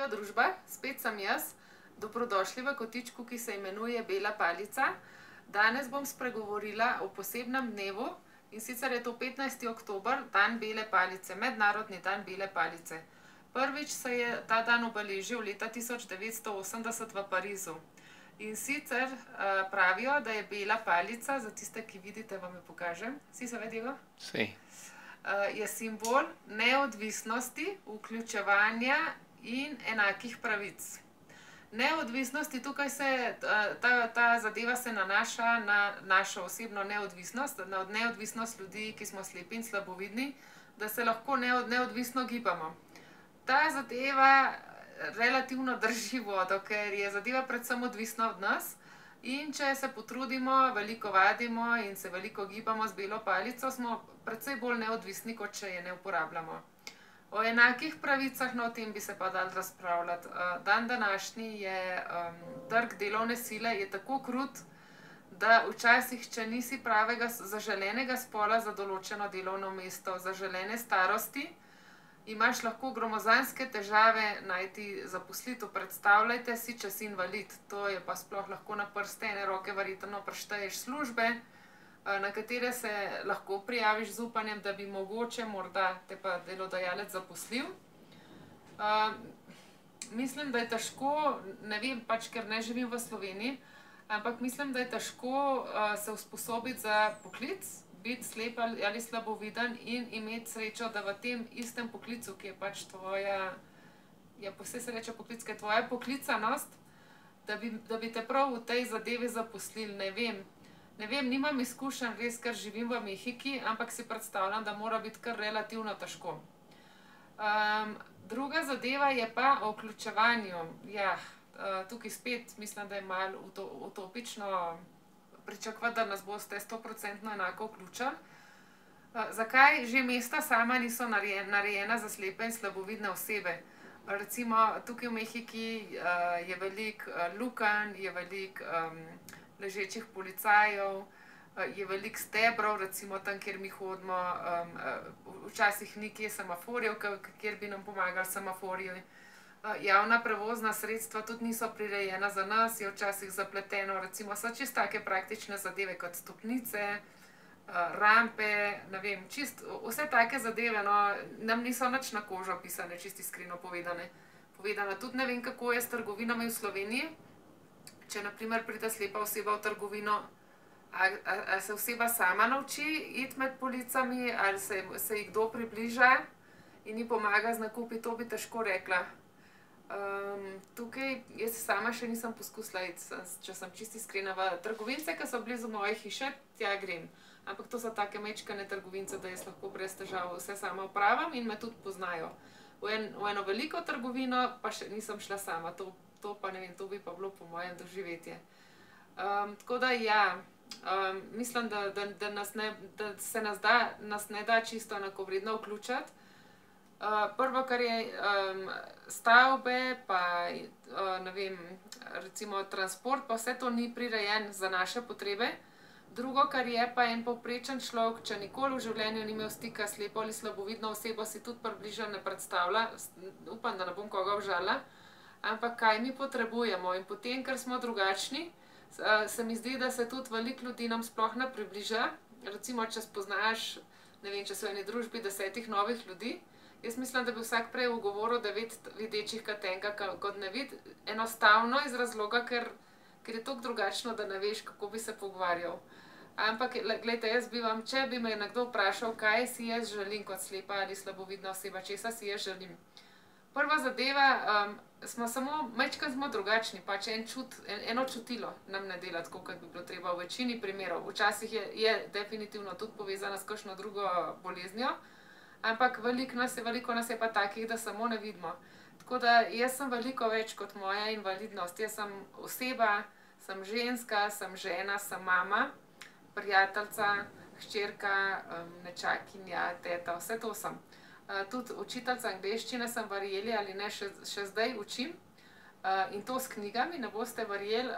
Živa družba, spet sem jaz. Dobrodošli v kotičku, ki se imenuje Bela palica. Danes bom spregovorila o posebnem dnevu, in sicer je to 15. oktober, dan Bele palice, mednarodni dan Bele palice. Prvič se je ta dan obeležil leta 1980 v Parizu. In sicer pravijo, da je bela palica, za tiste, ki vidite, vam jo pokažem. Si se vedela? Si. Je simbol neodvisnosti, vključevanja in enakih pravic. Neodvisnosti, tukaj se ta zadeva se nanaša na našo osebno neodvisnost, na neodvisnost ljudi, ki smo slepi in slabovidni, da se lahko neodvisno gibamo. Ta zadeva relativno drži vodo, ker je zadeva predvsem odvisna od nas. In če se potrudimo, veliko vadimo in se veliko gibamo z belo palico, smo precej bolj neodvisni, kot če je ne uporabljamo. O enakih pravicah, o tem bi se pa dalo razpravljati. Dan današnji je trg delovne sile je tako krut, da včasih, če nisi pravega zaželenega spola za določeno delovno mesto, zaželene starosti, imaš lahko gromozanske težave najti zaposlitev. Predstavljajte si, če si invalid. To je pa sploh lahko na prste ene roke verjetno prešteješ službe, na katere se lahko prijaviš z upanjem, da bi mogoče morda te pa delodajalec zaposlil. Mislim, da je težko, ne vem, pač ker ne živim v Sloveniji, ampak mislim, da je težko se usposobiti za poklic, biti slep ali slaboviden in imeti srečo, da v tem istem poklicu, ki je pač tvoja, vse se reče poklic, ki je tvoja poklicanost, da bi te prav v tej zadevi zaposlili. Ne vem, nimam izkušenj, res, ker živim v Mehiki, ampak si predstavljam, da mora biti kar relativno težko. Druga zadeva je pa o vključevanju. Ja, tukaj spet mislim, da je malo utopično pričakovati, da nas boste 100% enako vključili. Zakaj? Že mesta sama niso narejena za slepe in slabovidne osebe. Recimo tukaj v Mehiki je veliko lukenj, je veliko ležečih policajev, je veliko stebrov, recimo tam, kjer mi hodimo, včasih ni kje semaforjev, kjer bi nam pomagali semaforji. Javna prevozna sredstva tudi niso prirejena za nas, je včasih zapleteno, recimo so čisto take praktične zadeve kot stopnice, rampe, ne vem, vse take zadeve, nam niso nič na kožo pisane, čisto iskreno povedane. Tudi ne vem, kako je s trgovinami v Sloveniji. Če na primer pride slepa oseba v trgovino, ali se oseba sama nauči iti med policami, ali se ji kdo približa in ji pomaga z nakupi, to bi težko rekla. Tukaj jaz sama še nisem poskusila iti, če sem čisto iskrena, v trgovince, ki so blizu moje hiše, tja grem. Ampak to so take majčkene trgovince, da jaz lahko brez težav vse sama opravim in me tudi poznajo. V eno veliko trgovino pa še nisem šla sama, to pa ne vem, to bi pa bilo po mojem doživetje. Tako da ja, mislim, da se nas ne da čisto enakovredno vključiti. Prvo, kar je stavbe, pa ne vem, recimo transport, pa vse to ni prirejen za naše potrebe. Drugo, kar je pa en povprečen človek, če nikoli v življenju ni imel stika s slepo ali slabovidno osebo, si tudi približno ne predstavlja, upam, da ne bom koga užalila, ampak kaj mi potrebujemo. In potem, ker smo drugačni, se mi zdi, da se tudi veliko ljudi nam sploh ne približa. Recimo, če spoznaš, ne vem, če so v eni družbi 10 novih ljudi, jaz mislim, da bi vsak prej ugovoril 9 videčih kot enega kot ne vid, enostavno iz razloga, ker je toliko drugačno, da ne veš, kako bi se pogovarjal. Ampak, glejte, če bi me nekdo vprašal, kaj si jaz želim kot slepa ali slabovidna oseba, česa si jaz želim. Prva zadeva, majčkeno smo drugačni, pač eno čutilo nam ne dela tako, kot bi bilo treba v večini primerov. Včasih je definitivno tudi povezana s kakšno drugo boleznijo, ampak veliko nas je pa takih, da samo ne vidimo. Tako da jaz sem veliko več kot moja invalidnost. Jaz sem oseba, sem ženska, sem žena, sem mama, prijateljica, hčerka, nečakinja, teta, vse to sem. Tudi učiteljica angleščine sem, verjeli ali ne, še zdaj učim. In to s knjigami, ne boste verjeli.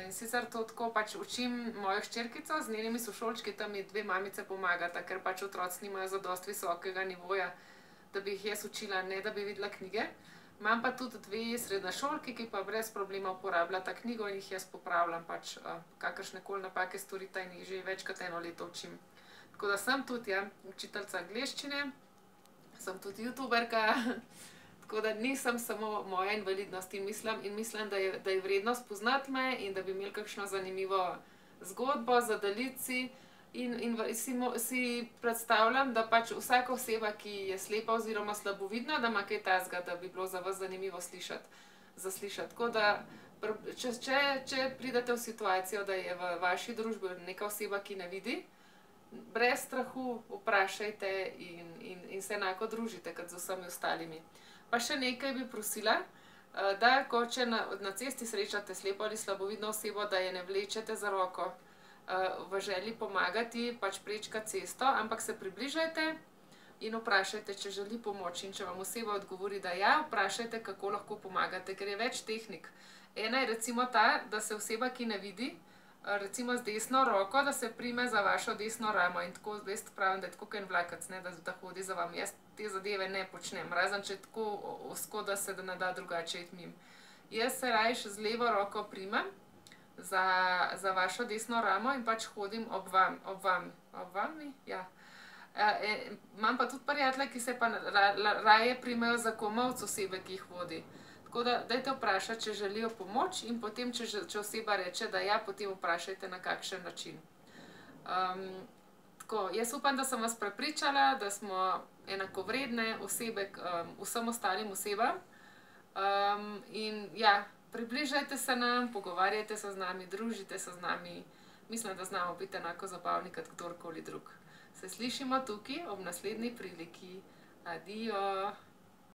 In sicer to tako pač učim mojo hčerkico z njenimi sošolčki, tam mi 2 mamice pomagata, ker pač otroci nimajo zadosti visokega nivoja, da bi jih jaz učila, ne da bi videla knjige. Imam pa tudi 2 srednješolki, ki pa brez problema uporabljata knjigo in jih jaz popravljam, pač kakršnekoli napake storita in jih že več kot 1 leto učim. Tako da sem tudi, ja, učiteljica angleščine, sem tudi youtuberka, tako da nisem samo moja invalidnost in mislim, da je vredno spoznati me in da bi imeli kakšno zanimivo zgodbo za deliti. In si predstavljam, da pač vsaka oseba, ki je slepa oziroma slabovidna, da ima kaj takega, da bi bilo za vas zanimivo zaslišati. Tako da, če pridete v situacijo, da je v vaši družbi neka oseba, ki ne vidi, brez strahu vprašajte in se enako družite kot z vsemi ostalimi. Pa še nekaj bi prosila, da če na cesti srečate slepo ali slabovidno osebo, da je ne vlečete za roko v želji pomagati, pač prečkati cesto, ampak se približajte in vprašajte, če želi pomoč. In če vam oseba odgovori, da ja, vprašajte, kako lahko pomagate, ker je več tehnik. Ena je recimo ta, da se oseba, ki ne vidi, recimo z desno roko, da se prime za vašo desno ramo in tako, zdaj pravim, da je tako kot en vlakec, ne, da hodi za vami. Jaz te zadeve ne počnem, razen če je tako ozko, da se ne da drugače iti mimo. Jaz se rajš z levo roko primem za vašo desno ramo in pač hodim ob vami, ja. Imam pa tudi prijatelje, ki se pa raje primejo za komolc osebe, ki jih vodi. Tako da dajte vprašati, če želijo pomoč in potem, če oseba reče, da ja, potem vprašajte, na kakšen način. Tako, jaz upam, da sem vas prepričala, da smo enakovredne osebe vsem ostalim osebam. In ja, približajte se nam, pogovarjajte se z nami, družite se z nami. Mislim, da znamo biti enako zabavni kot kdorkoli drug. Se slišimo tukaj ob naslednji priliki. Adijo!